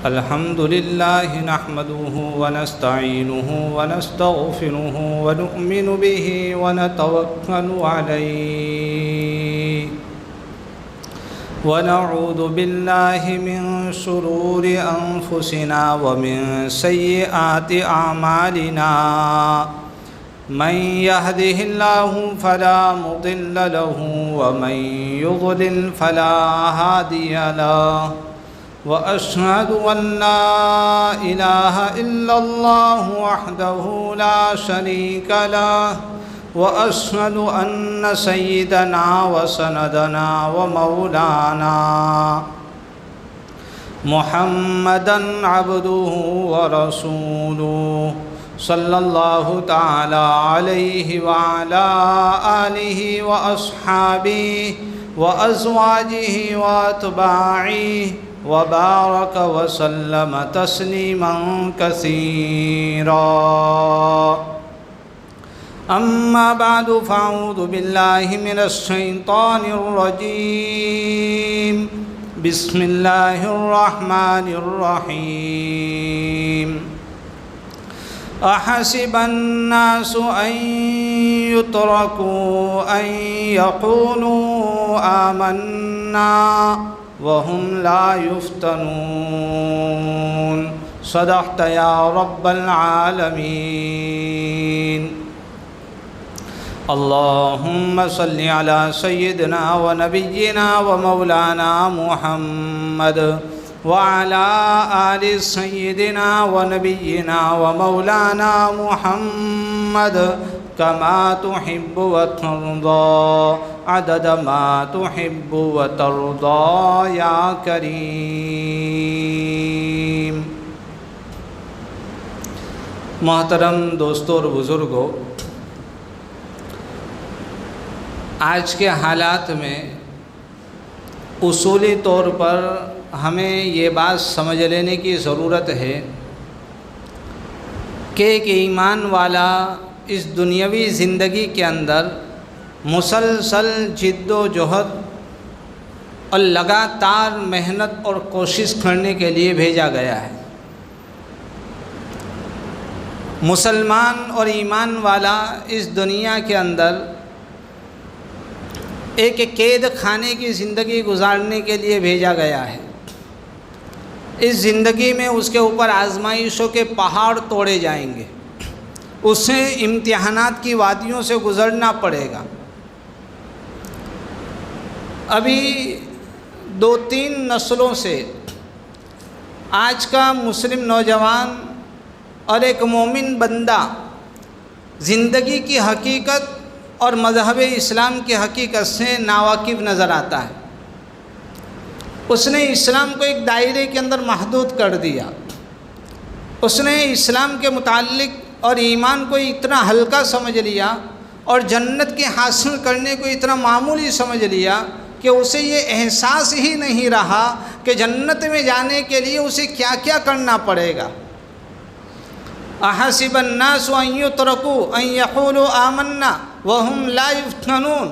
الحمد لله نحمده ونستعينه ونستغفره ونؤمن به ونتوكل عليه ونعوذ بالله من شرور أنفسنا ومن سيئات أعمالنا من يهده الله فلا مضل له ومن يضلل فلا هادي له وأشهد أن لا إله إلا الله وحده لا شريك له وأشهد أن سيدنا وسندنا ومولانا محمدًا عبده ورسوله صلى الله تعالى عليه وعلى آله وأصحابه وأزواجه وأتباعه وبارك وسلم تسليما كثيرا أما بعد فأعوذ بالله من الشيطان الرجيم بسم الله الرحمن الرحيم أحسب الناس أن يتركوا أن يقولوا آمنا وهم لا يفتنون صدقت يا رب العالمين اللهم صل على سيدنا ونبينا ومولانا محمد وعلى آل سيدنا ونبينا ومولانا محمد كما تحب وترضى عدد ما تحب وترضى يا كريم۔ محترم دوستوں اور بزرگوں، آج کے حالات میں اصولی طور پر ہمیں یہ بات سمجھ لینے کی ضرورت ہے کہ ایک ایمان والا اس دنیاوی زندگی کے اندر مسلسل جد و جہد اور لگاتار محنت اور کوشش کرنے کے لیے بھیجا گیا ہے۔ مسلمان اور ایمان والا اس دنیا کے اندر ایک قید خانے کی زندگی گزارنے کے لیے بھیجا گیا ہے۔ اس زندگی میں اس کے اوپر آزمائشوں کے پہاڑ توڑے جائیں گے، اسے امتحانات کی وادیوں سے گزرنا پڑے گا۔ ابھی 2-3 نسلوں سے آج کا مسلم نوجوان اور ایک مومن بندہ زندگی کی حقیقت اور مذہب اسلام کی حقیقت سے ناواقف نظر آتا ہے۔ اس نے اسلام کو ایک دائرے کے اندر محدود کر دیا، اس نے اسلام کے متعلق اور ایمان کو اتنا ہلکا سمجھ لیا اور جنت کے حاصل کرنے کو اتنا معمولی سمجھ لیا کہ اسے یہ احساس ہی نہیں رہا کہ جنت میں جانے کے لیے اسے کیا کیا کرنا پڑے گا۔ احسب الناس ان یترکوا ان یقولوا آمنا وهم لا یفتنون،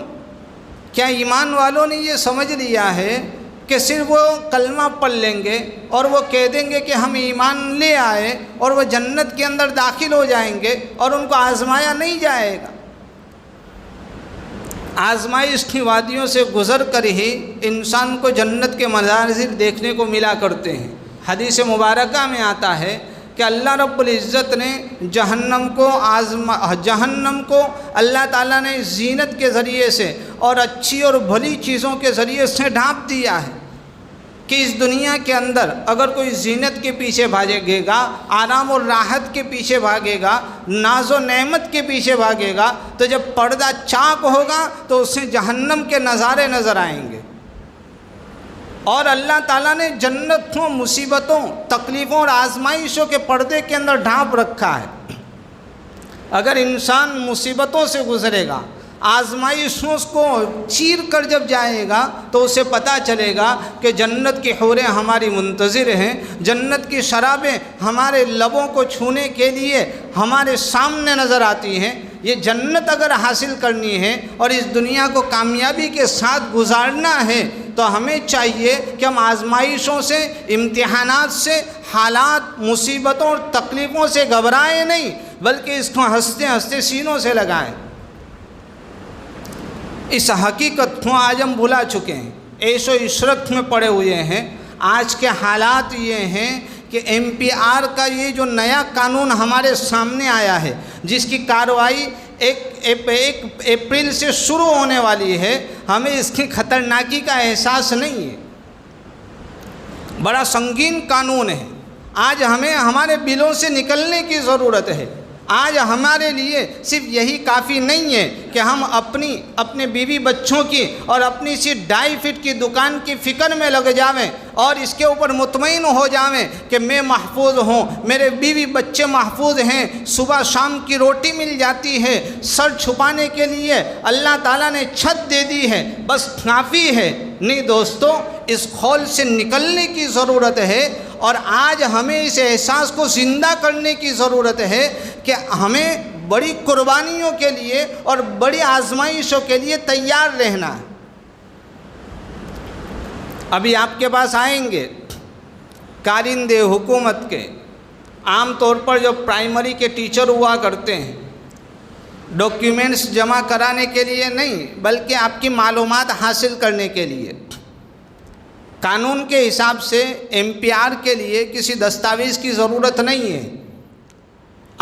کیا ایمان والوں نے یہ سمجھ لیا ہے کہ صرف وہ کلمہ پڑھ لیں گے اور وہ کہہ دیں گے کہ ہم ایمان لے آئے اور وہ جنت کے اندر داخل ہو جائیں گے اور ان کو آزمایا نہیں جائے گا؟ آزمائش کی وادیوں سے گزر کر ہی انسان کو جنت کے مناظر دیکھنے کو ملا کرتے ہیں۔ حدیث مبارکہ میں آتا ہے کہ اللہ رب العزت نے جہنم کو اللہ تعالیٰ نے زینت کے ذریعے سے اور اچھی اور بھلی چیزوں کے ذریعے سے ڈھانپ دیا ہے کہ اس دنیا کے اندر اگر کوئی زینت کے پیچھے بھاگے گا، آرام اور راحت کے پیچھے بھاگے گا، ناز و نعمت کے پیچھے بھاگے گا، تو جب پردہ چاک ہوگا تو اسے جہنم کے نظارے نظر آئیں گے۔ اور اللہ تعالیٰ نے جنتوں، مصیبتوں، تکلیفوں اور آزمائشوں کے پردے کے اندر ڈھانپ رکھا ہے۔ اگر انسان مصیبتوں سے گزرے گا، آزمائشوں کو چیر کر جب جائے گا تو اسے پتہ چلے گا کہ جنت کی حوریں ہماری منتظر ہیں، جنت کی شرابیں ہمارے لبوں کو چھونے کے لیے ہمارے سامنے نظر آتی ہیں، یہ جنت اگر حاصل کرنی ہے اور اس دنیا کو کامیابی کے ساتھ گزارنا ہے تو ہمیں چاہیے کہ ہم آزمائشوں سے، امتحانات سے، حالات، مصیبتوں اور تکلیفوں سے گھبرائیں نہیں، بلکہ اس کو ہنستے ہنستے سینوں سے لگائیں۔ اس حقیقت کو آج ہم بھلا چکے ہیں، عیش و عشرت میں پڑے ہوئے ہیں۔ آج کے حالات یہ ہیں کہ MPR کا یہ جو نیا قانون ہمارے سامنے آیا ہے، جس کی کارروائی 1 اپریل سے شروع ہونے والی ہے، ہمیں اس کی خطرناکی کا احساس نہیں ہے۔ بڑا سنگین قانون ہے۔ آج ہمیں ہمارے بلوں سے نکلنے کی ضرورت ہے۔ آج ہمارے لیے صرف یہی کافی نہیں ہے کہ ہم اپنے بیوی بچوں کی اور اپنی سی 2.5 فٹ کی دکان کی فکر میں لگ جاویں اور اس کے اوپر مطمئن ہو جاویں کہ میں محفوظ ہوں، میرے بیوی بچے محفوظ ہیں، صبح شام کی روٹی مل جاتی ہے، سر چھپانے کے لیے اللہ تعالیٰ نے چھت دے دی ہے، بس کافی ہے۔ نہیں دوستو، اس خول سے نکلنے کی ضرورت ہے، اور آج ہمیں اس احساس کو زندہ کرنے کی ضرورت ہے کہ ہمیں بڑی قربانیوں کے لیے اور بڑی آزمائشوں کے لیے تیار رہنا ہے۔ ابھی آپ کے پاس آئیں گے کارندے حکومت کے، عام طور پر جو پرائمری کے ٹیچر ہوا کرتے ہیں، ڈاکیومنٹس جمع کرانے کے لیے نہیں بلکہ آپ کی معلومات حاصل کرنے کے لیے۔ قانون کے حساب سے MPR کے لیے کسی دستاویز کی ضرورت نہیں ہے،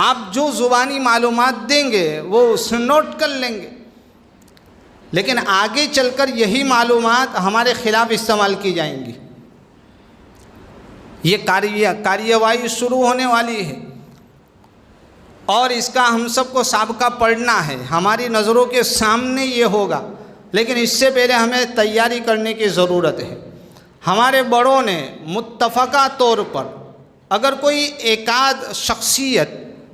آپ جو زبانی معلومات دیں گے وہ اسے نوٹ کر لیں گے، لیکن آگے چل کر یہی معلومات ہمارے خلاف استعمال کی جائیں گی۔ یہ کارروائی شروع ہونے والی ہے اور اس کا ہم سب کو سابقہ پڑھنا ہے، ہماری نظروں کے سامنے یہ ہوگا، لیکن اس سے پہلے ہمیں تیاری کرنے کی ضرورت ہے۔ ہمارے بڑوں نے متفقہ طور پر اگر کوئی ایک آدھ شخصیت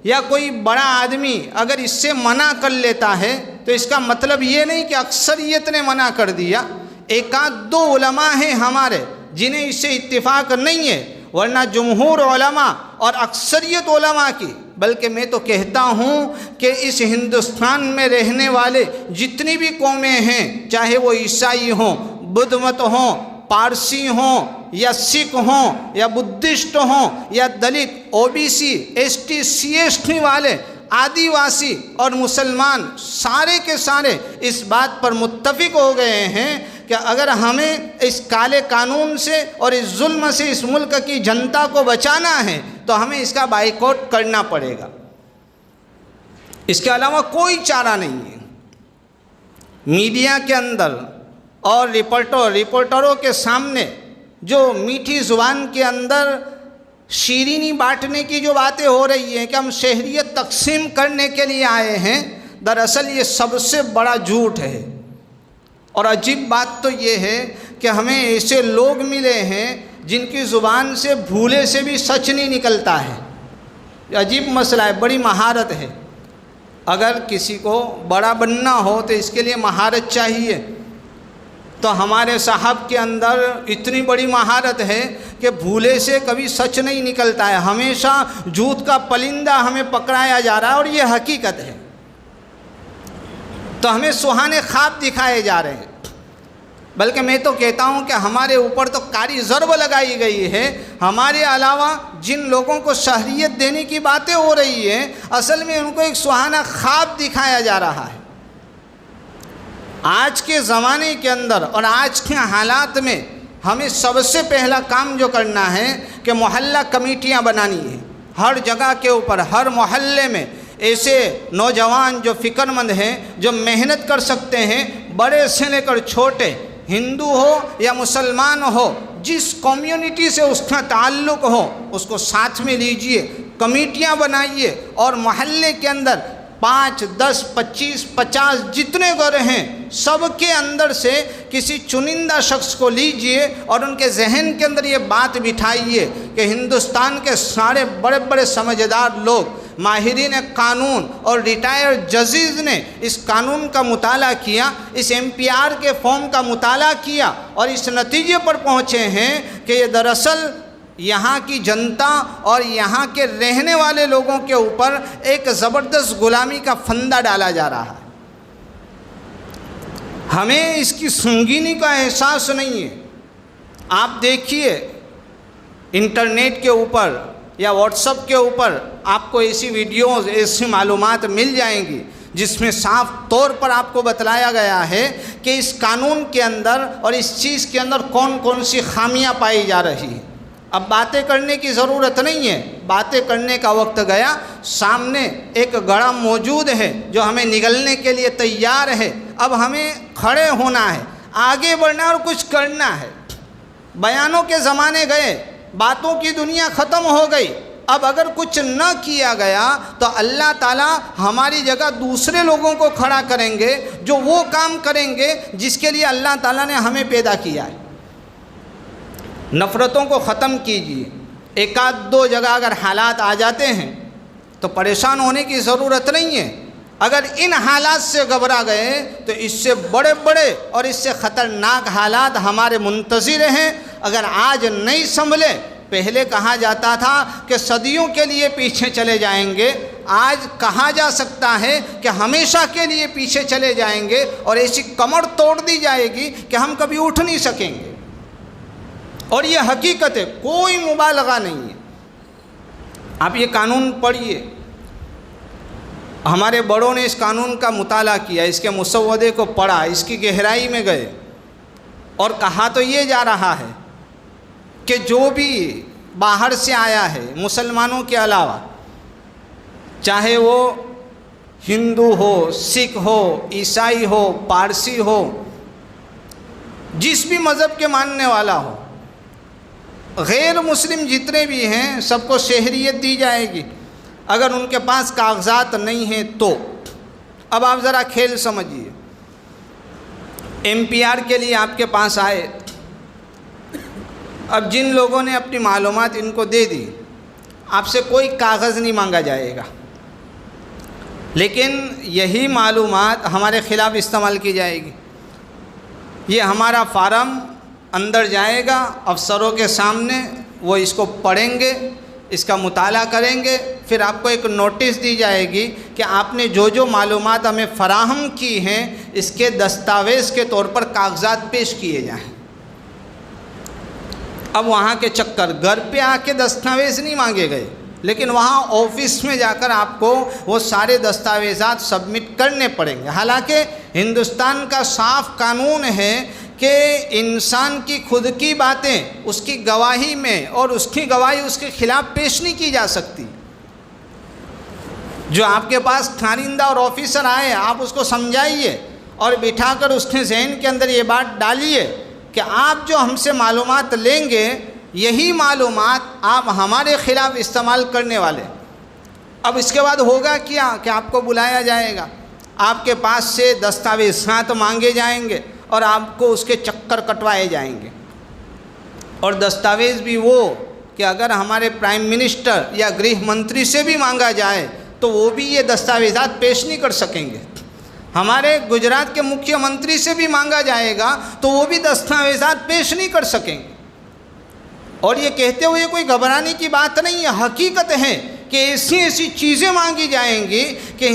یا کوئی بڑا آدمی اگر اس سے منع کر لیتا ہے تو اس کا مطلب یہ نہیں کہ اکثریت نے منع کر دیا۔ ایک آدھ 2 علماء ہیں ہمارے جنہیں اس سے اتفاق نہیں ہے، ورنہ جمہور علماء اور اکثریت علماء کی، بلکہ میں تو کہتا ہوں کہ اس ہندوستان میں رہنے والے جتنی بھی قومیں ہیں، چاہے وہ عیسائی ہوں، بدھ مت ہوں، پارسی ہوں یا سکھ ہوں یا بدھسٹ ہوں یا دلت، OBC، ST، CST والے، آدیواسی اور مسلمان، سارے کے سارے اس بات پر متفق ہو گئے ہیں کہ اگر ہمیں اس کالے قانون سے اور اس ظلم سے اس ملک کی جنتا کو بچانا ہے تو ہمیں اس کا بائیکاٹ کرنا پڑے گا، اس کے علاوہ کوئی چارہ نہیں ہے۔ میڈیا کے اندر اور رپورٹروں کے سامنے جو میٹھی زبان کے اندر شیرینی بانٹنے کی جو باتیں ہو رہی ہیں کہ ہم شہریت تقسیم کرنے کے لیے آئے ہیں، دراصل یہ سب سے بڑا جھوٹ ہے۔ اور عجیب بات تو یہ ہے کہ ہمیں ایسے لوگ ملے ہیں جن کی زبان سے بھولے سے بھی سچ نہیں نکلتا ہے۔ یہ عجیب مسئلہ ہے، بڑی مہارت ہے۔ اگر کسی کو بڑا بننا ہو تو اس کے لیے مہارت چاہیے، تو ہمارے صاحب کے اندر اتنی بڑی مہارت ہے کہ بھولے سے کبھی سچ نہیں نکلتا ہے، ہمیشہ جھوٹ کا پلندہ ہمیں پکڑایا جا رہا ہے، اور یہ حقیقت ہے۔ تو ہمیں سہانے خواب دکھائے جا رہے ہیں، بلکہ میں تو کہتا ہوں کہ ہمارے اوپر تو کاری ضرب لگائی گئی ہے۔ ہمارے علاوہ جن لوگوں کو شہریت دینے کی باتیں ہو رہی ہیں، اصل میں ان کو ایک سہانا خواب دکھایا جا رہا ہے۔ آج کے زمانے کے اندر اور آج کے حالات میں ہمیں سب سے پہلا کام جو کرنا ہے کہ محلہ کمیٹیاں بنانی ہیں۔ ہر جگہ کے اوپر، ہر محلے میں ایسے نوجوان جو فکر مند ہیں، جو محنت کر سکتے ہیں، بڑے سے لے کر چھوٹے، ہندو ہو یا مسلمان ہو، جس کمیونٹی سے اس کا تعلق ہو اس کو ساتھ میں لیجئے، کمیٹیاں بنائیے، اور محلے کے اندر 5، 10، 25، 50 جتنے گھر ہیں سب کے اندر سے کسی چنندہ شخص کو لیجئے اور ان کے ذہن کے اندر یہ بات بٹھائیے کہ ہندوستان کے سارے بڑے بڑے سمجھدار لوگ، ماہرین قانون اور ریٹائرڈ ججز نے اس قانون کا مطالعہ کیا، اس MPR کے فارم کا مطالعہ کیا اور اس نتیجے پر پہنچے ہیں کہ یہ دراصل یہاں کی جنتا اور یہاں کے رہنے والے لوگوں کے اوپر ایک زبردست غلامی کا پھندا ڈالا جا رہا ہے۔ ہمیں اس کی سنگینی کا احساس نہیں ہے۔ آپ دیکھیے انٹرنیٹ کے اوپر یا واٹس ایپ کے اوپر آپ کو ایسی ویڈیوز، ایسی معلومات مل جائیں گی جس میں صاف طور پر آپ کو بتلایا گیا ہے کہ اس قانون کے اندر اور اس چیز کے اندر کون کون سی خامیاں پائی جا رہی ہیں۔ اب باتیں کرنے کی ضرورت نہیں ہے، باتیں کرنے کا وقت گیا، سامنے ایک گڑھا موجود ہے جو ہمیں نگلنے کے لیے تیار ہے۔ اب ہمیں کھڑے ہونا ہے، آگے بڑھنا اور کچھ کرنا ہے۔ بیانوں کے زمانے گئے، باتوں کی دنیا ختم ہو گئی۔ اب اگر کچھ نہ کیا گیا تو اللہ تعالیٰ ہماری جگہ دوسرے لوگوں کو کھڑا کریں گے جو وہ کام کریں گے جس کے لیے اللہ تعالیٰ نے ہمیں پیدا کیا ہے۔ نفرتوں کو ختم کیجیے۔ ایک آدھ دو جگہ اگر حالات آ جاتے ہیں تو پریشان ہونے کی ضرورت نہیں ہے۔ اگر ان حالات سے گھبرا گئے تو اس سے بڑے بڑے اور اس سے خطرناک حالات ہمارے منتظر ہیں۔ اگر آج نہیں سنبھلے، پہلے کہا جاتا تھا کہ صدیوں کے لیے پیچھے چلے جائیں گے، آج کہا جا سکتا ہے کہ ہمیشہ کے لیے پیچھے چلے جائیں گے اور ایسی کمر توڑ دی جائے گی کہ ہم کبھی اٹھ نہیں سکیں گے۔ اور یہ حقیقت ہے، کوئی مبالغہ نہیں ہے۔ آپ یہ قانون پڑھیے، ہمارے بڑوں نے اس قانون کا مطالعہ کیا، اس کے مسودے کو پڑھا، اس کی گہرائی میں گئے اور کہا تو یہ جا رہا ہے کہ جو بھی باہر سے آیا ہے مسلمانوں کے علاوہ، چاہے وہ ہندو ہو، سکھ ہو، عیسائی ہو، پارسی ہو، جس بھی مذہب کے ماننے والا ہو، غیر مسلم جتنے بھی ہیں سب کو شہریت دی جائے گی اگر ان کے پاس کاغذات نہیں ہیں تو۔ اب آپ ذرا کھیل سمجھیے، MPR کے لیے آپ کے پاس آئے، اب جن لوگوں نے اپنی معلومات ان کو دے دی، آپ سے کوئی کاغذ نہیں مانگا جائے گا، لیکن یہی معلومات ہمارے خلاف استعمال کی جائے گی۔ یہ ہمارا فارم اندر جائے گا افسروں کے سامنے، وہ اس کو پڑھیں گے، اس کا مطالعہ کریں گے، پھر آپ کو ایک نوٹس دی جائے گی کہ آپ نے جو معلومات ہمیں فراہم کی ہیں اس کے دستاویز کے طور پر کاغذات پیش کیے جائیں۔ اب وہاں کے چکر، گھر پہ آ کے دستاویز نہیں مانگے گئے، لیکن وہاں آفس میں جا کر آپ کو وہ سارے دستاویزات سبمٹ کرنے پڑیں گے۔ حالانکہ ہندوستان کا صاف قانون ہے کہ انسان کی خود کی باتیں اس کی گواہی میں اور اس کی گواہی اس کے خلاف پیش نہیں کی جا سکتی۔ جو آپ کے پاس خانندہ اور آفیسر آئے، آپ اس کو سمجھائیے اور بٹھا کر اس کے ذہن کے اندر یہ بات ڈالیے کہ آپ جو ہم سے معلومات لیں گے یہی معلومات آپ ہمارے خلاف استعمال کرنے والے۔ اب اس کے بعد ہوگا کیا کہ آپ کو بلایا جائے گا، آپ کے پاس سے دستاویزات مانگے جائیں گے اور آپ کو اس کے چکر کٹوائے جائیں گے۔ اور دستاویز بھی وہ کہ اگر ہمارے پرائم منسٹر یا گرہ منتری سے بھی مانگا جائے تو وہ بھی یہ دستاویزات پیش نہیں کر سکیں گے۔ ہمارے گجرات کے مکھیہ منتری سے بھی مانگا جائے گا تو وہ بھی دستاویزات پیش نہیں کر سکیں گے۔ اور یہ کہتے ہوئے کوئی گھبرانے کی بات نہیں ہے، حقیقت ہے کہ ایسی چیزیں مانگی جائیں گی کہ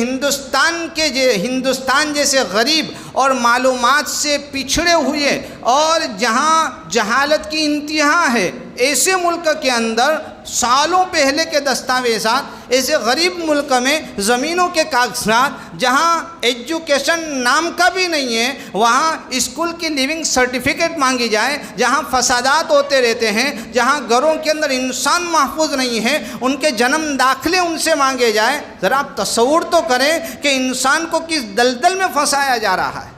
ہندوستان جیسے غریب اور معلومات سے پچھڑے ہوئے اور جہاں جہالت کی انتہا ہے، ایسے ملک کے اندر سالوں پہلے کے دستاویزات، ایسے غریب ملک میں زمینوں کے کاغذات، جہاں ایجوکیشن نام کا بھی نہیں ہے، وہاں اسکول کی لیونگ سرٹیفکیٹ مانگی جائے، جہاں فسادات ہوتے رہتے ہیں، جہاں گھروں کے اندر انسان محفوظ نہیں ہے، ان کے جنم داخلے ان سے مانگے جائے۔ ذرا آپ تصور تو کریں کہ انسان کو کس دلدل میں پھنسایا جا رہا ہے۔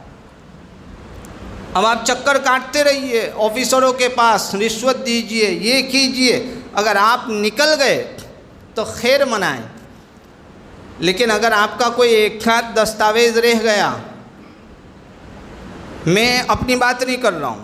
اب آپ چکر کاٹتے رہیے آفیسروں کے پاس، رشوت دیجئے، یہ کیجئے، اگر آپ نکل گئے تو خیر منائیں، لیکن اگر آپ کا کوئی ایک ہاتھ دستاویز رہ گیا، میں اپنی بات نہیں کر رہا ہوں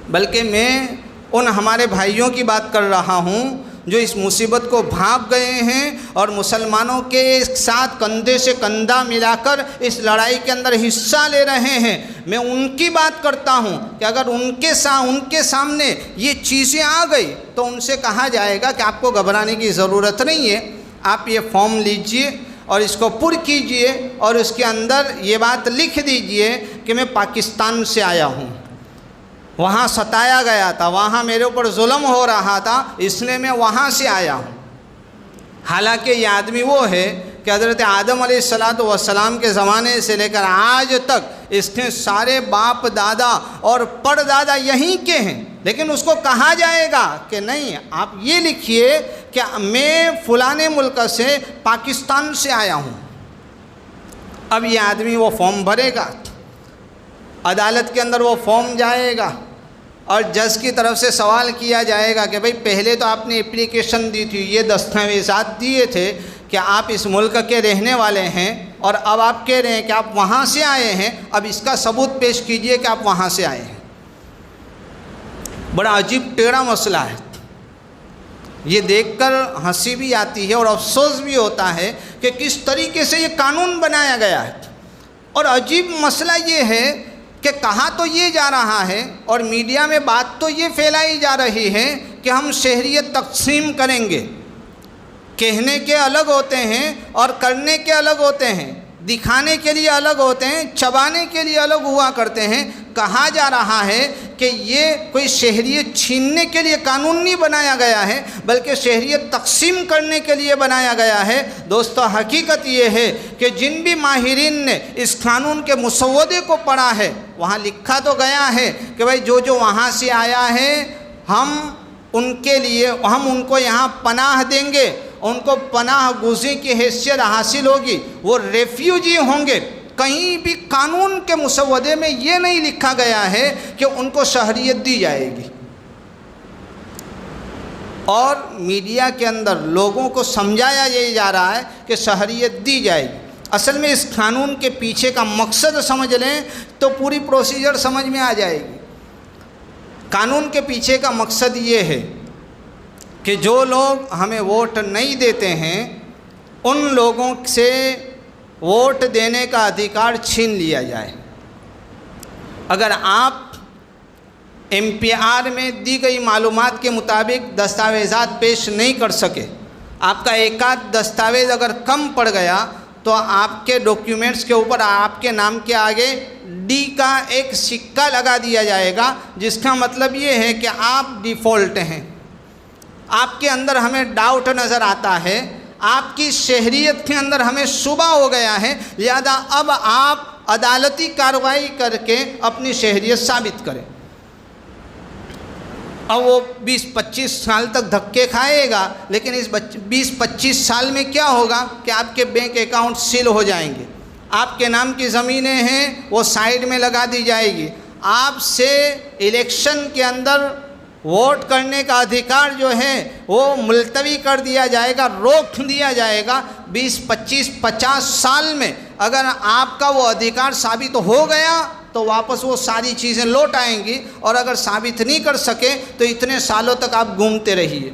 بلکہ میں ان ہمارے بھائیوں کی بات کر رہا ہوں جو اس مصیبت کو بھاگ گئے ہیں اور مسلمانوں کے ساتھ کندھے سے کندھا ملا کر اس لڑائی کے اندر حصہ لے رہے ہیں، میں ان کی بات کرتا ہوں کہ اگر ان کے سامنے یہ چیزیں آ گئی تو ان سے کہا جائے گا کہ آپ کو گھبرانے کی ضرورت نہیں ہے، آپ یہ فارم لیجئے اور اس کو پر کیجئے اور اس کے اندر یہ بات لکھ دیجئے کہ میں پاکستان سے آیا ہوں، وہاں ستایا گیا تھا، وہاں میرے اوپر ظلم ہو رہا تھا، اس لیے میں وہاں سے آیا ہوں۔ حالانکہ یہ آدمی وہ ہے کہ حضرت آدم علیہ السلام کے زمانے سے لے کر آج تک اس کے سارے باپ دادا اور پردادا یہیں کے ہیں، لیکن اس کو کہا جائے گا کہ نہیں، آپ یہ لکھیے کہ میں فلانے ملک سے پاکستان سے آیا ہوں۔ اب یہ آدمی وہ فارم بھرے گا، عدالت کے اندر وہ فارم جائے گا اور جج کی طرف سے سوال کیا جائے گا کہ بھئی پہلے تو آپ نے اپلیکیشن دی تھی، یہ دستاویزات دیے تھے کہ آپ اس ملک کے رہنے والے ہیں، اور اب آپ کہہ رہے ہیں کہ آپ وہاں سے آئے ہیں، اب اس کا ثبوت پیش کیجئے کہ آپ وہاں سے آئے ہیں۔ بڑا عجیب ٹیڑھا مسئلہ ہے، یہ دیکھ کر ہنسی بھی آتی ہے اور افسوس بھی ہوتا ہے کہ کس طریقے سے یہ قانون بنایا گیا ہے۔ اور عجیب مسئلہ یہ ہے کہ کہا تو یہ جا رہا ہے اور میڈیا میں بات تو یہ پھیلائی جا رہی ہے کہ ہم شہریت تقسیم کریں گے، کہنے کے الگ ہوتے ہیں اور کرنے کے الگ ہوتے ہیں، دکھانے کے لیے الگ ہوتے ہیں، چبانے کے لیے الگ ہوا کرتے ہیں۔ کہا جا رہا ہے کہ یہ کوئی شہریت چھیننے کے لیے قانون نہیں بنایا گیا ہے بلکہ شہریت تقسیم کرنے کے لیے بنایا گیا ہے۔ دوستو، حقیقت یہ ہے کہ جن بھی ماہرین نے اس قانون کے مسودے کو پڑھا ہے وہاں لکھا تو گیا ہے کہ بھائی جو وہاں سے آیا ہے ہم ان کو یہاں پناہ دیں گے، ان کو پناہ گزین کی حیثیت حاصل ہوگی، وہ ریفیوجی ہوں گے۔ کہیں بھی قانون کے مسودے میں یہ نہیں لکھا گیا ہے کہ ان کو شہریت دی جائے گی۔ اور میڈیا کے اندر لوگوں کو سمجھایا یہ جا رہا ہے کہ شہریت دی جائے گی۔ اصل میں اس قانون کے پیچھے کا مقصد سمجھ لیں تو پوری پروسیجر سمجھ میں آ جائے گی۔ قانون کے پیچھے کا مقصد یہ ہے کہ جو لوگ ہمیں ووٹ نہیں دیتے ہیں ان لوگوں سے ووٹ دینے کا ادھیکار چھین لیا جائے۔ اگر آپ MPR میں دی گئی معلومات کے مطابق دستاویزات پیش نہیں کر سکے، آپ کا ایک آدھ دستاویز اگر کم پڑ گیا تو آپ کے ڈاکیومنٹس کے اوپر آپ کے نام کے آگے D کا ایک سکہ لگا دیا جائے گا، جس کا مطلب یہ ہے کہ آپ ڈیفالٹ ہیں، آپ کے اندر ہمیں ڈاؤٹ نظر آتا ہے، آپ کی شہریت کے اندر ہمیں شبہ ہو گیا ہے، لہذا اب آپ عدالتی کارروائی کر کے اپنی شہریت ثابت کریں۔ اب وہ 20-25 سال تک دھکے کھائے گا، لیکن اس 20-25 سال میں کیا ہوگا کہ آپ کے بینک اکاؤنٹ سیل ہو جائیں گے، آپ کے نام کی زمینیں ہیں وہ سائیڈ میں لگا دی جائے گی، آپ سے الیکشن کے اندر ووٹ کرنے کا ادھیکار جو ہے وہ ملتوی کر دیا جائے گا، روک دیا جائے گا۔ 20-25-50 سال میں اگر آپ کا وہ ادھیکار ثابت ہو گیا تو واپس وہ ساری چیزیں لوٹ آئیں گی، اور اگر ثابت نہیں کر سکے تو اتنے سالوں تک آپ گھومتے رہیے۔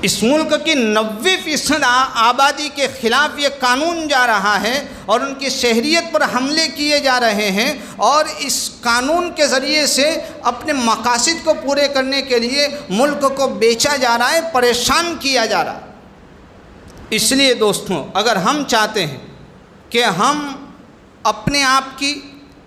اس ملک کی 90% آبادی کے خلاف یہ قانون جا رہا ہے اور ان کی شہریت پر حملے کیے جا رہے ہیں، اور اس قانون کے ذریعے سے اپنے مقاصد کو پورے کرنے کے لیے ملک کو بیچا جا رہا ہے، پریشان کیا جا رہا ہے۔ اس لیے دوستوں، اگر ہم چاہتے ہیں کہ ہم اپنے آپ کی،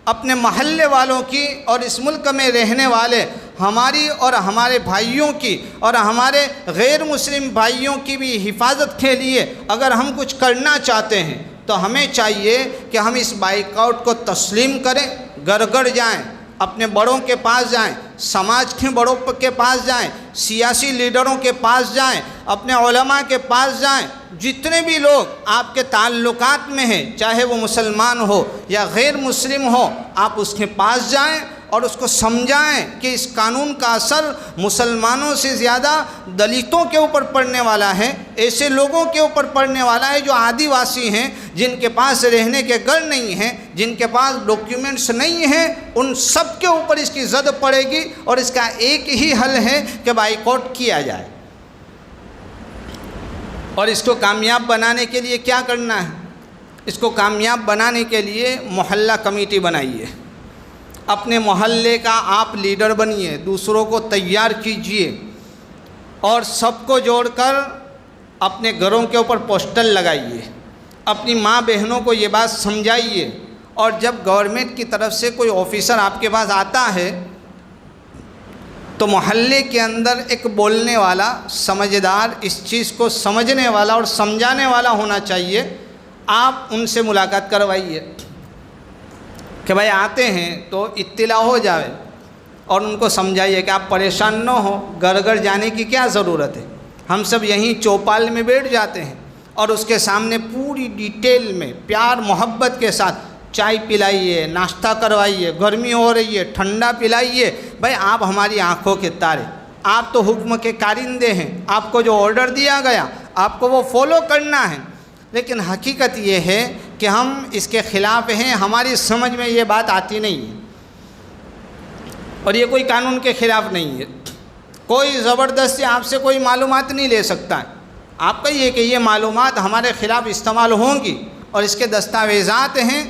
اپنے محلے والوں کی اور اس ملک میں رہنے والے ہماری اور ہمارے بھائیوں کی اور ہمارے غیر مسلم بھائیوں کی بھی حفاظت کے لیے اگر ہم کچھ کرنا چاہتے ہیں تو ہمیں چاہیے کہ ہم اس بائیک آؤٹ کو تسلیم کریں، گھر گھر جائیں، اپنے بڑوں کے پاس جائیں، سماج کے بڑوں کے پاس جائیں، سیاسی لیڈروں کے پاس جائیں، اپنے علماء کے پاس جائیں، جتنے بھی لوگ آپ کے تعلقات میں ہیں، چاہے وہ مسلمان ہو یا غیر مسلم ہو، آپ اس کے پاس جائیں اور اس کو سمجھائیں کہ اس قانون کا اثر مسلمانوں سے زیادہ دلتوں کے اوپر پڑنے والا ہے، ایسے لوگوں کے اوپر پڑنے والا ہے جو آدیواسی ہیں، جن کے پاس رہنے کے گھر نہیں ہیں، جن کے پاس ڈاکیومنٹس نہیں ہیں، ان سب کے اوپر اس کی زد پڑے گی، اور اس کا ایک ہی حل ہے کہ بائیکاٹ کیا جائے۔ اور اس کو کامیاب بنانے کے لیے کیا کرنا ہے؟ اس کو کامیاب بنانے کے لیے محلہ کمیٹی بنائیے، اپنے محلے کا آپ لیڈر بنیے، دوسروں کو تیار کیجئے اور سب کو جوڑ کر اپنے گھروں کے اوپر پوسٹر لگائیے، اپنی ماں بہنوں کو یہ بات سمجھائیے، اور جب گورنمنٹ کی طرف سے کوئی آفیسر آپ کے پاس آتا ہے تو محلے کے اندر ایک بولنے والا، سمجھدار، اس چیز کو سمجھنے والا اور سمجھانے والا ہونا چاہیے۔ آپ ان سے ملاقات کروائیے کہ بھائی آتے ہیں تو اطلاع ہو جائے، اور ان کو سمجھائیے کہ آپ پریشان نہ ہو، گھر گھر جانے کی کیا ضرورت ہے، ہم سب یہیں چوپال میں بیٹھ جاتے ہیں، اور اس کے سامنے پوری ڈیٹیل میں پیار محبت کے ساتھ چائے پلائیے، ناشتہ کروائیے، گرمی ہو رہی ہے ٹھنڈا پلائیے۔ بھائی آپ ہماری آنکھوں کے تارے، آپ تو حکم کے کارندے ہیں، آپ کو جو آرڈر دیا گیا آپ کو وہ فالو کرنا ہے، لیکن حقیقت یہ ہے کہ ہم اس کے خلاف ہیں، ہماری سمجھ میں یہ بات آتی نہیں ہے، اور یہ کوئی قانون کے خلاف نہیں ہے، کوئی زبردستی آپ سے کوئی معلومات نہیں لے سکتا ہے، آپ کہیے کہ یہ معلومات ہمارے خلاف استعمال ہوں گی اور اس کے دستاویزات ہیں،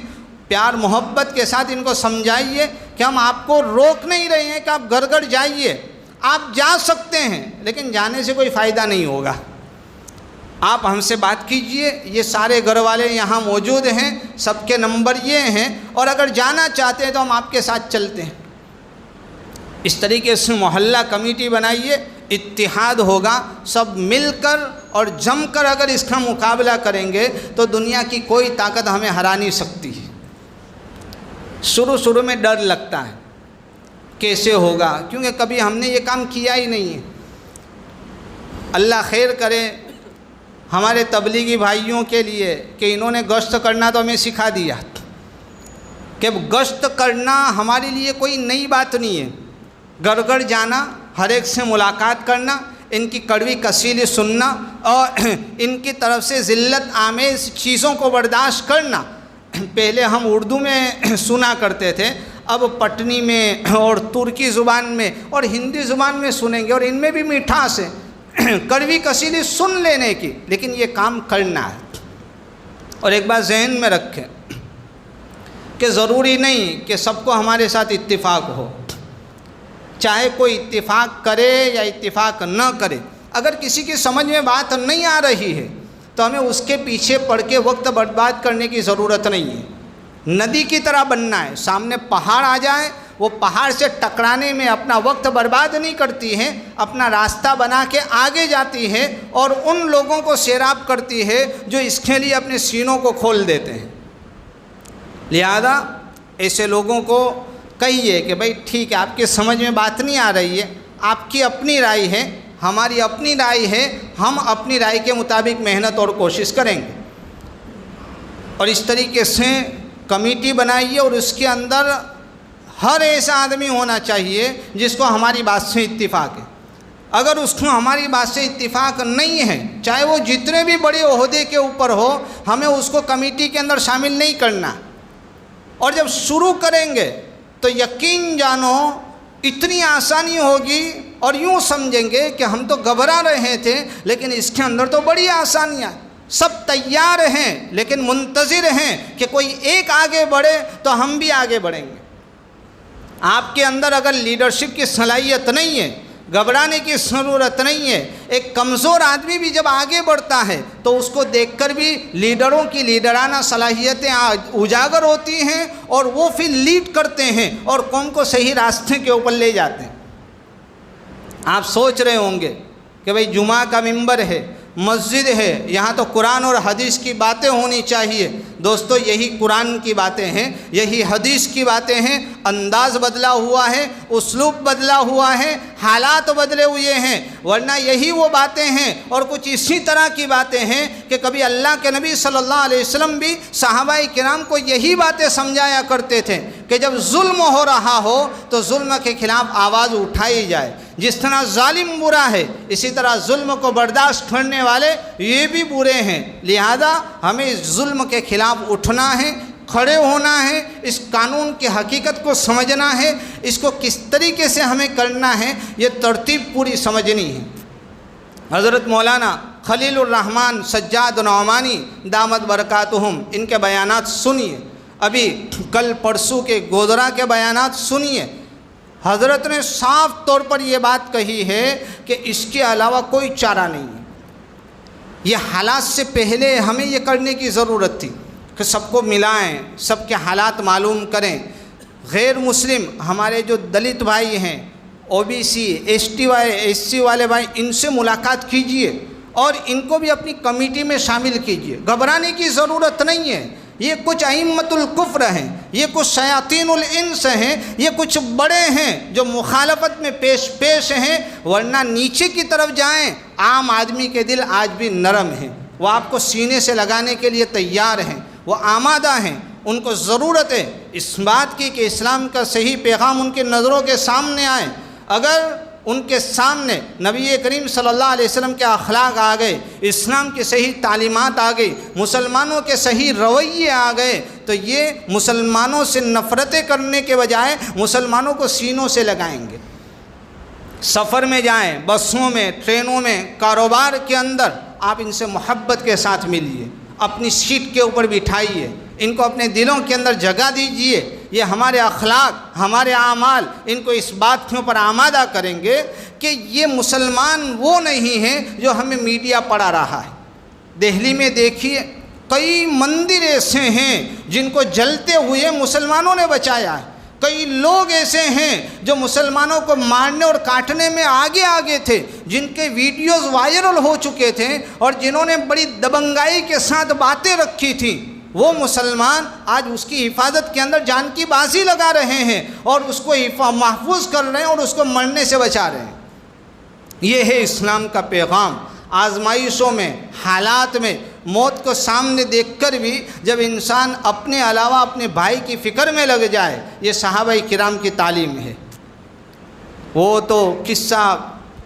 پیار محبت کے ساتھ ان کو سمجھائیے کہ ہم آپ کو روک نہیں رہے ہیں کہ آپ گھر گھر جائیے، آپ جا سکتے ہیں لیکن جانے سے کوئی فائدہ نہیں ہوگا، آپ ہم سے بات کیجئے، یہ سارے گھر والے یہاں موجود ہیں، سب کے نمبر یہ ہیں، اور اگر جانا چاہتے ہیں تو ہم آپ کے ساتھ چلتے ہیں۔ اس طریقے سے محلہ کمیٹی بنائیے، اتحاد ہوگا، سب مل کر اور جم کر اگر اس کا مقابلہ کریں گے تو دنیا کی کوئی طاقت ہمیں ہرا نہیں سکتی ہے۔ شروع میں ڈر لگتا ہے کیسے ہوگا، کیونکہ کبھی ہم نے یہ کام کیا ہی نہیں ہے۔ اللہ خیر کرے ہمارے تبلیغی بھائیوں کے لیے کہ انہوں نے گشت کرنا تو ہمیں سکھا دیا کہ گشت کرنا ہمارے لیے کوئی نئی بات نہیں ہے، گھر گھر جانا، ہر ایک سے ملاقات کرنا، ان کی کڑوی کسیلی سننا اور ان کی طرف سے ذلت آمیز چیزوں کو برداشت کرنا۔ پہلے ہم اردو میں سنا کرتے تھے، اب پٹنی میں اور ترکی زبان میں اور ہندی زبان میں سنیں گے، اور ان میں بھی مٹھاس ہے، کڑوی کسیلی سن لینے کی، لیکن یہ کام کرنا ہے۔ اور ایک بات ذہن میں رکھیں کہ ضروری نہیں کہ سب کو ہمارے ساتھ اتفاق ہو، چاہے کوئی اتفاق کرے یا اتفاق نہ کرے، اگر کسی کی سمجھ میں بات نہیں آ رہی ہے تو ہمیں اس کے پیچھے پڑ کے وقت برباد کرنے کی ضرورت نہیں ہے۔ ندی کی طرح بننا ہے، سامنے پہاڑ آ جائیں، وہ پہاڑ سے ٹکرانے میں اپنا وقت برباد نہیں کرتی ہے، اپنا راستہ بنا کے آگے جاتی ہے اور ان لوگوں کو سیراب کرتی ہے جو اس کے لیے اپنے سینوں کو کھول دیتے ہیں۔ لہذا ایسے لوگوں کو کہیے کہ بھائی ٹھیک ہے، آپ کی سمجھ میں بات نہیں آ رہی ہے، آپ کی اپنی رائے ہے، ہماری اپنی رائے ہے، ہم اپنی رائے کے مطابق محنت اور کوشش کریں گے۔ اور اس طریقے سے کمیٹی بنائیے، اور اس کے اندر ہر ایسا آدمی ہونا چاہیے جس کو ہماری بات سے اتفاق ہے۔ اگر اس کو ہماری بات سے اتفاق نہیں ہے، چاہے وہ جتنے بھی بڑے عہدے کے اوپر ہو، ہمیں اس کو کمیٹی کے اندر شامل نہیں کرنا۔ اور جب شروع کریں گے تو یقین جانو اتنی آسانی ہوگی، اور یوں سمجھیں گے کہ ہم تو گھبرا رہے تھے لیکن اس کے اندر تو بڑی آسانیاں، سب تیار ہیں لیکن منتظر ہیں کہ کوئی ایک آگے بڑھے تو ہم بھی آگے بڑھیں گے۔ آپ کے اندر اگر لیڈرشپ کی صلاحیت نہیں ہے، گھبرانے کی ضرورت نہیں ہے۔ ایک کمزور آدمی بھی جب آگے بڑھتا ہے تو اس کو دیکھ کر بھی لیڈروں کی لیڈرانہ صلاحیتیں اجاگر ہوتی ہیں، اور وہ پھر لیڈ کرتے ہیں اور قوم کو صحیح راستے کے اوپر لے جاتے ہیں۔ آپ سوچ رہے ہوں گے کہ بھئی جمعہ کا ممبر ہے، مسجد ہے، یہاں تو قرآن اور حدیث کی باتیں ہونی چاہیے۔ دوستو یہی قرآن کی باتیں ہیں، یہی حدیث کی باتیں ہیں۔ انداز بدلا ہوا ہے، اسلوب بدلا ہوا ہے، حالات بدلے ہوئے ہیں، ورنہ یہی وہ باتیں ہیں، اور کچھ اسی طرح کی باتیں ہیں کہ کبھی اللہ کے نبی صلی اللہ علیہ وسلم بھی صحابہ کرام کو یہی باتیں سمجھایا کرتے تھے کہ جب ظلم ہو رہا ہو تو ظلم کے خلاف آواز اٹھائی جائے۔ جس طرح ظالم برا ہے، اسی طرح ظلم کو برداشت کرنے والے یہ بھی برے ہیں۔ لہذا ہمیں ظلم کے خلاف اٹھنا ہے، کھڑے ہونا ہے، اس قانون کی حقیقت کو سمجھنا ہے، اس کو کس طریقے سے ہمیں کرنا ہے، یہ ترتیب پوری سمجھنی ہے۔ حضرت مولانا خلیل الرحمن سجاد نعمانی دامت برکاتہم، ان کے بیانات سنیے، ابھی کل پرسوں کے گودرا کے بیانات سنیے۔ حضرت نے صاف طور پر یہ بات کہی ہے کہ اس کے علاوہ کوئی چارہ نہیں ہے۔ یہ حالات سے پہلے ہمیں یہ کرنے کی ضرورت تھی کہ سب کو ملائیں، سب کے حالات معلوم کریں۔ غیر مسلم ہمارے جو دلت بھائی ہیں، OBC SC والے بھائی، ان سے ملاقات کیجئے اور ان کو بھی اپنی کمیٹی میں شامل کیجئے۔ گھبرانے کی ضرورت نہیں ہے۔ یہ کچھ ائمۃ الکفر ہیں، یہ کچھ شیاطین الانس ہیں، یہ کچھ بڑے ہیں جو مخالفت میں پیش ہیں، ورنہ نیچے کی طرف جائیں، عام آدمی کے دل آج بھی نرم ہیں، وہ آپ کو سینے سے لگانے کے لیے تیار ہیں، وہ آمادہ ہیں۔ ان کو ضرورت ہے اس بات کی کہ اسلام کا صحیح پیغام ان کی نظروں کے سامنے آئے۔ اگر ان کے سامنے نبی کریم صلی اللہ علیہ وسلم کے اخلاق آ گئے، اسلام کی صحیح تعلیمات آ گئی، مسلمانوں کے صحیح رویے آ گئے، تو یہ مسلمانوں سے نفرتیں کرنے کے بجائے مسلمانوں کو سینوں سے لگائیں گے۔ سفر میں جائیں، بسوں میں، ٹرینوں میں، کاروبار کے اندر آپ ان سے محبت کے ساتھ ملیے، اپنی سیٹ کے اوپر بٹھائیے، ان کو اپنے دلوں کے اندر جگہ دیجئے۔ یہ ہمارے اخلاق، ہمارے اعمال ان کو اس بات کے اوپر آمادہ کریں گے کہ یہ مسلمان وہ نہیں ہیں جو ہمیں میڈیا پڑھا رہا ہے۔ دہلی میں دیکھیے کئی مندر ایسے ہیں جن کو جلتے ہوئے مسلمانوں نے بچایا ہے، کئی لوگ ایسے ہیں جو مسلمانوں کو مارنے اور کاٹنے میں آگے تھے، جن کے ویڈیوز وائرل ہو چکے تھے اور جنہوں نے بڑی دبنگائی کے ساتھ باتیں رکھی تھیں، وہ مسلمان آج اس کی حفاظت کے اندر جان کی بازی لگا رہے ہیں اور اس کو محفوظ کر رہے ہیں اور اس کو مرنے سے بچا رہے ہیں۔ یہ ہے اسلام کا پیغام۔ آزمائشوں میں، حالات میں، موت کو سامنے دیکھ کر بھی جب انسان اپنے علاوہ اپنے بھائی کی فکر میں لگ جائے، یہ صحابہ کرام کی تعلیم ہے۔ وہ تو قصہ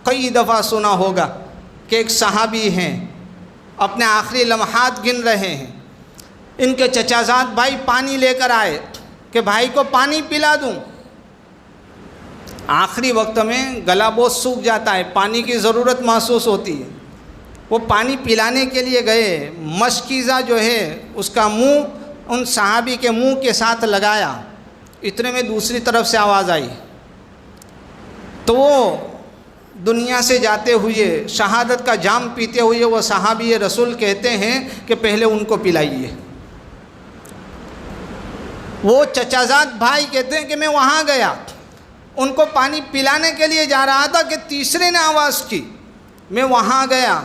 کئی دفعہ سنا ہوگا کہ ایک صحابی ہیں، اپنے آخری لمحات گن رہے ہیں، ان کے چچا زاد بھائی پانی لے کر آئے کہ بھائی کو پانی پلا دوں۔ آخری وقت میں گلا بہت سوکھ جاتا ہے، پانی کی ضرورت محسوس ہوتی ہے۔ وہ پانی پلانے کے لیے گئے، مشکیزہ جو ہے اس کا منہ ان صحابی کے منہ کے ساتھ لگایا، اتنے میں دوسری طرف سے آواز آئی تو وہ دنیا سے جاتے ہوئے، شہادت کا جام پیتے ہوئے وہ صحابی رسول کہتے ہیں کہ پہلے ان کو پلائیے۔ وہ چچا زاد بھائی کہتے ہیں کہ میں وہاں گیا، ان کو پانی پلانے کے لیے جا رہا تھا کہ تیسرے نے آواز کی، میں وہاں گیا،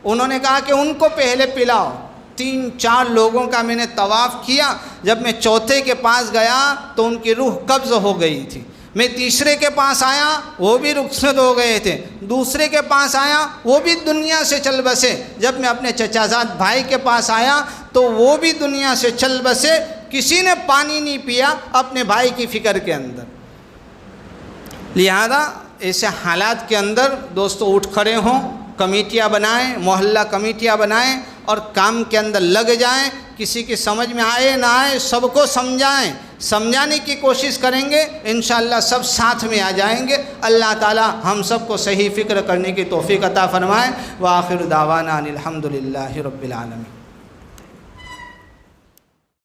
انہوں نے کہا کہ ان کو پہلے پلاؤ۔ 3-4 لوگوں کا میں نے طواف کیا، جب میں چوتھے کے پاس گیا تو ان کی روح قبض ہو گئی تھی۔ میں تیسرے کے پاس آیا، وہ بھی رخصت ہو گئے تھے۔ دوسرے کے پاس آیا، وہ بھی دنیا سے چل بسے۔ جب میں اپنے چچا زاد بھائی کے پاس آیا تو وہ بھی دنیا سے چل بسے۔ کسی نے پانی نہیں پیا اپنے بھائی کی فکر کے اندر۔ لہذا ایسے حالات کے اندر دوستو اٹھ کھڑے ہوں، کمیٹیاں بنائیں، محلہ کمیٹیاں بنائیں اور کام کے اندر لگ جائیں۔ کسی کی سمجھ میں آئے نہ آئے سب کو سمجھائیں، سمجھانے کی کوشش کریں گے، انشاءاللہ سب ساتھ میں آ جائیں گے۔ اللہ تعالی ہم سب کو صحیح فکر کرنے کی توفیق عطا فرمائے۔ وآخر دعوانا ان الحمدللہ رب العالمین۔